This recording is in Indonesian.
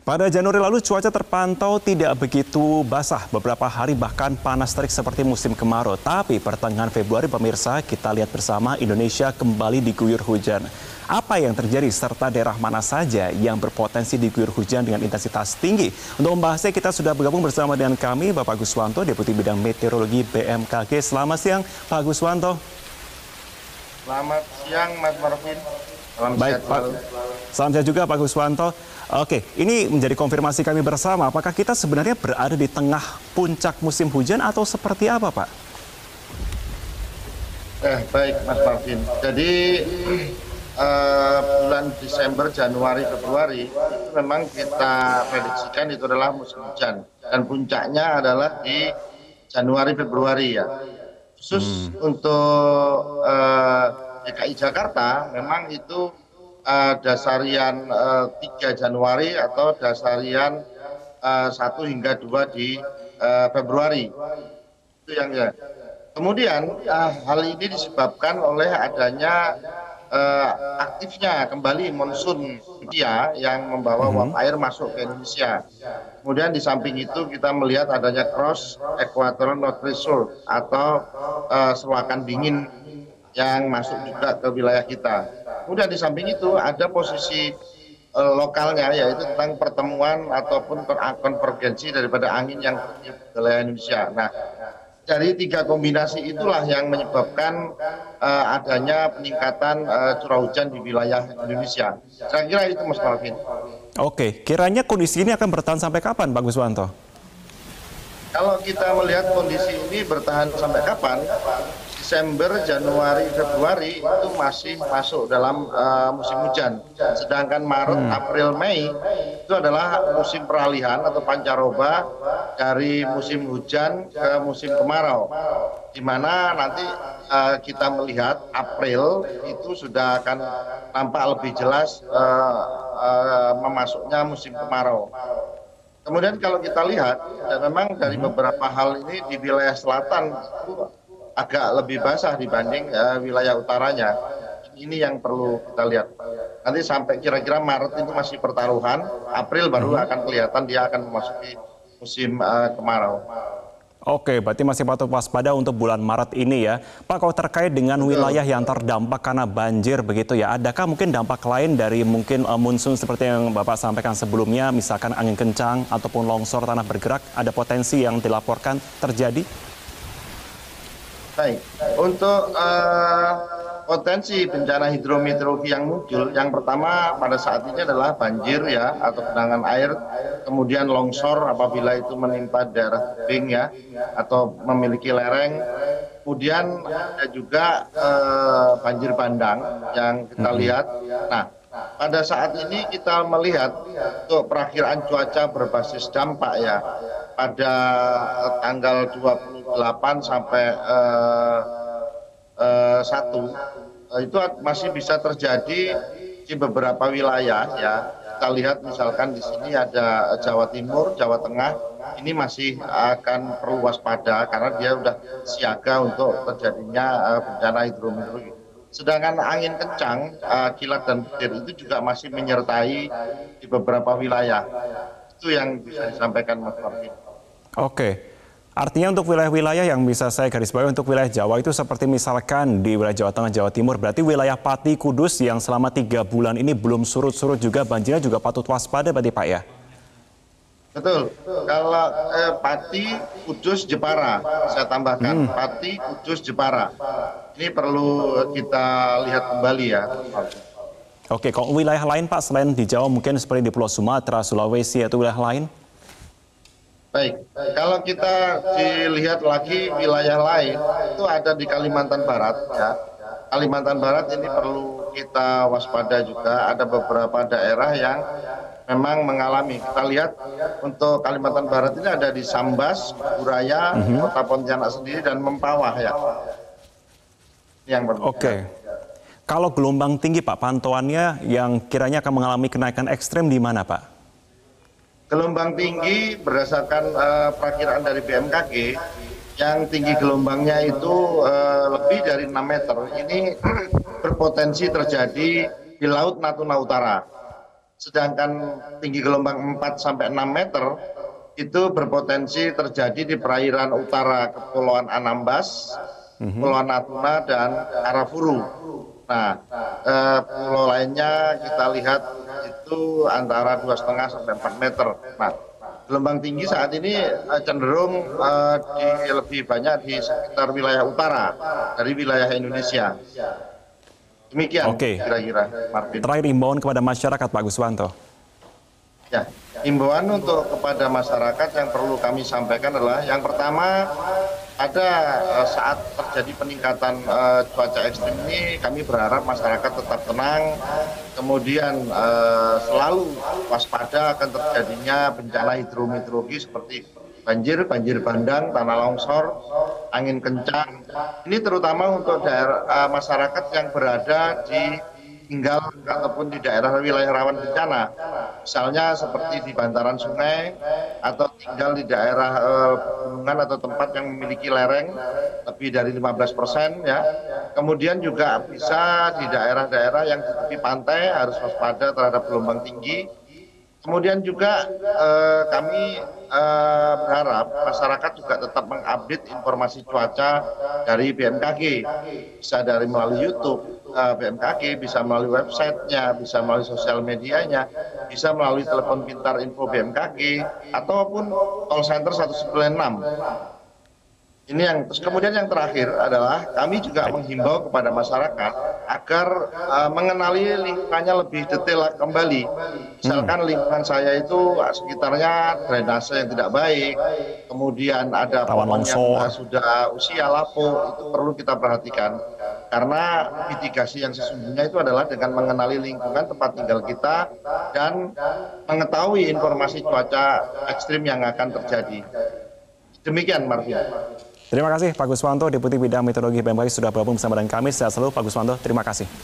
Pada Januari lalu cuaca terpantau tidak begitu basah, beberapa hari bahkan panas terik seperti musim kemarau. Tapi pertengahan Februari pemirsa, kita lihat bersama Indonesia kembali diguyur hujan. Apa yang terjadi serta daerah mana saja yang berpotensi diguyur hujan dengan intensitas tinggi? Untuk membahasnya kita sudah bergabung bersama dengan kami Bapak Guswanto, Deputi Bidang Meteorologi BMKG. Selamat siang Pak Guswanto. Selamat siang Mas Marvin. Baik Pak. Salam sehat juga Pak Guswanto. Oke, ini menjadi konfirmasi kami bersama. Apakah kita sebenarnya berada di tengah puncak musim hujan atau seperti apa, Pak? Baik, Mas Marvin. Jadi bulan Desember, Januari, Februari itu memang kita prediksikan itu adalah musim hujan. Dan puncaknya adalah di Januari, Februari ya. Khusus untuk DKI Jakarta, memang itu dasarian 3 Januari atau dasarian 1 hingga 2 di Februari. Itu yang ya. Kemudian hal ini disebabkan oleh adanya aktifnya kembali monsun India yang membawa uap air masuk ke Indonesia. Kemudian di samping itu kita melihat adanya cross equatorial north-south atau selokan dingin yang masuk juga ke wilayah kita. Kemudian di samping itu ada posisi lokalnya, yaitu tentang pertemuan ataupun konvergensi daripada angin yang tertiup ke wilayah Indonesia. Nah, dari 3 kombinasi itulah yang menyebabkan adanya peningkatan curah hujan di wilayah Indonesia. Saya kira itu Mas Marvin. Oke, kiranya kondisi ini akan bertahan sampai kapan Pak Guswanto? Kalau kita melihat kondisi ini bertahan sampai kapan, Desember, Januari, Februari itu masih masuk dalam musim hujan. Sedangkan Maret, April, Mei itu adalah musim peralihan atau pancaroba dari musim hujan ke musim kemarau. Di mana nanti kita melihat April itu sudah akan tampak lebih jelas memasuknya musim kemarau. Kemudian kalau kita lihat, dan memang dari beberapa hal ini di wilayah selatan itu agak lebih basah dibanding wilayah utaranya. Ini yang perlu kita lihat. Nanti sampai kira-kira Maret itu masih pertaruhan, April baru akan kelihatan dia akan memasuki musim kemarau. Oke, berarti masih patut waspada untuk bulan Maret ini ya. Pak, kalau terkait dengan wilayah yang terdampak karena banjir begitu ya, adakah mungkin dampak lain dari mungkin monsun seperti yang Bapak sampaikan sebelumnya, misalkan angin kencang ataupun longsor tanah bergerak, ada potensi yang dilaporkan terjadi? Baik, untuk potensi bencana hidrometeorologi yang muncul, yang pertama pada saat ini adalah banjir ya atau genangan air, kemudian longsor apabila itu menimpa daerah tebing ya atau memiliki lereng, kemudian ada juga banjir bandang yang kita lihat. Nah, pada saat ini kita melihat untuk perakiraan cuaca berbasis dampak ya pada tanggal 28 sampai 1 itu masih bisa terjadi di beberapa wilayah ya. Kita lihat misalkan di sini ada Jawa Timur, Jawa Tengah, ini masih akan perlu waspada karena dia sudah siaga untuk terjadinya bencana hidrometeorologi. Sedangkan angin kencang, kilat dan petir itu juga masih menyertai di beberapa wilayah. Itu yang bisa disampaikan Mas Marvin. Oke. Artinya untuk wilayah-wilayah yang bisa saya garis bawahi untuk wilayah Jawa itu seperti misalkan di wilayah Jawa Tengah, Jawa Timur, berarti wilayah Pati, Kudus yang selama 3 bulan ini belum surut-surut juga banjirnya juga patut waspada berarti Pak ya? Betul. Kalau Pati, Kudus, Jepara, saya tambahkan Pati, Kudus, Jepara. Ini perlu kita lihat kembali ya. Oke, kalau wilayah lain Pak selain di Jawa mungkin seperti di Pulau Sumatera, Sulawesi atau wilayah lain? Baik, kalau kita dilihat lagi wilayah lain itu ada di Kalimantan Barat ya. Kalimantan Barat ini perlu kita waspada juga, ada beberapa daerah yang memang mengalami. Kita lihat untuk Kalimantan Barat ini ada di Sambas, Buraya, Kota Pontianak sendiri dan Mempawah ya. Yang perlu. Oke. Kalau gelombang tinggi Pak, pantauannya yang kiranya akan mengalami kenaikan ekstrem di mana Pak? Gelombang tinggi berdasarkan perakiraan dari BMKG, yang tinggi gelombangnya itu lebih dari 6 meter. Ini berpotensi terjadi di Laut Natuna Utara. sedangkan tinggi gelombang 4 sampai 6 meter itu berpotensi terjadi di perairan utara Kepulauan Anambas, Kepulauan Natuna, dan Arafuru. Nah, pulau lainnya kita lihat itu antara 2,5 sampai 4 meter. Nah, gelombang tinggi saat ini cenderung lebih banyak di sekitar wilayah utara dari wilayah Indonesia. Demikian kira-kira, Marvin. Terakhir imbauan kepada masyarakat, Pak Guswanto. Ya, imbauan untuk kepada masyarakat yang perlu kami sampaikan adalah yang pertama, ada saat terjadi peningkatan cuaca ekstrim ini, kami berharap masyarakat tetap tenang, kemudian selalu waspada akan terjadinya bencana hidrometeorologi seperti banjir bandang, tanah longsor, angin kencang. Ini terutama untuk daerah masyarakat yang berada di tinggal ataupun di daerah wilayah rawan bencana, misalnya seperti di bantaran sungai atau tinggal di daerah pegunungan atau tempat yang memiliki lereng lebih dari 15% ya. Kemudian juga bisa di daerah-daerah yang di tepi pantai harus waspada terhadap gelombang tinggi. Kemudian juga kami berharap masyarakat juga tetap mengupdate informasi cuaca dari BMKG, bisa dari melalui YouTube BMKG, bisa melalui websitenya, bisa melalui sosial medianya, bisa melalui telepon pintar info BMKG, ataupun call center 196. Ini yang terus kemudian yang terakhir adalah kami juga menghimbau kepada masyarakat agar mengenali lingkungannya lebih detail kembali. Misalkan lingkungan saya itu sekitarnya drainase yang tidak baik, kemudian ada pohon yang sudah usia lapuk, itu perlu kita perhatikan. Karena mitigasi yang sesungguhnya itu adalah dengan mengenali lingkungan tempat tinggal kita dan mengetahui informasi cuaca ekstrim yang akan terjadi. Demikian, Marvin. Terima kasih Pak Guswanto, Deputi Bidang Meteorologi BMKG sudah bergabung bersama dengan kami. Sehat selalu Pak Guswanto, terima kasih.